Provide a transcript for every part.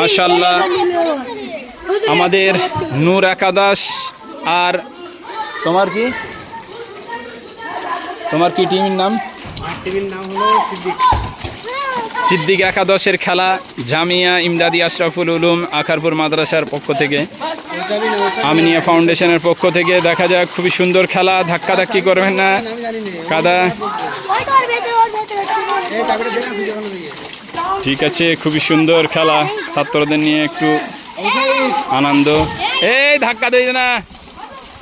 মাশাআল্লাহ আমাদের নূর একাদশ। আর তোমার কি টিমের নাম? টিমের নাম হলো সিদ্দিক একাদশের খেলা জামিয়া ইমদাদি আশরাফুল উলুম আখারপুর মাদ্রাসার পক্ষ থেকে, আমিনিয়া ফাউন্ডেশনের পক্ষ থেকে। দেখা যাক, খুবই সুন্দর খেলা, ধাক্কাধাক্কি করবেন না, কাদা ঠিক আছে। খুবই সুন্দর খেলা, ছাত্রদের নিয়ে একটু আনন্দ। এই ধাক্কা দেয় না,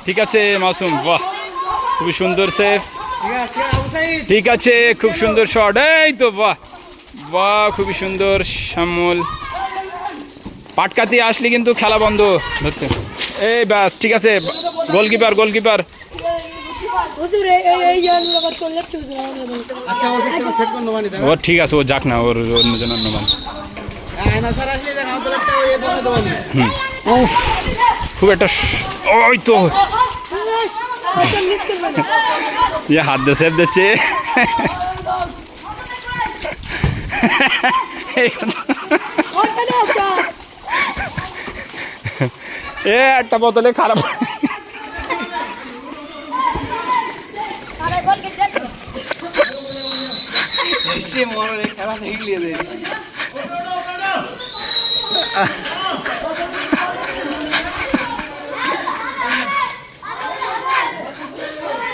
ঠিক আছে মাসুম, বাহ খুবই সুন্দর সেভ, ঠিক আছে খুব সুন্দর শট, এই তো বাহ বাহ খুবই সুন্দর। শ্যামল পাটকাতি আসলে কিন্তু খেলা বন্ধ ধরতে। এই ব্যাস ঠিক আছে, গোলকিপার ও ঠিক আছে, ও যাক না, ওর অন্যজন অন্যমান। খুব একটা ওই তো হাত দিয়ে সেভ দিচ্ছে। এ একটা বোতলে খারাপ খেলা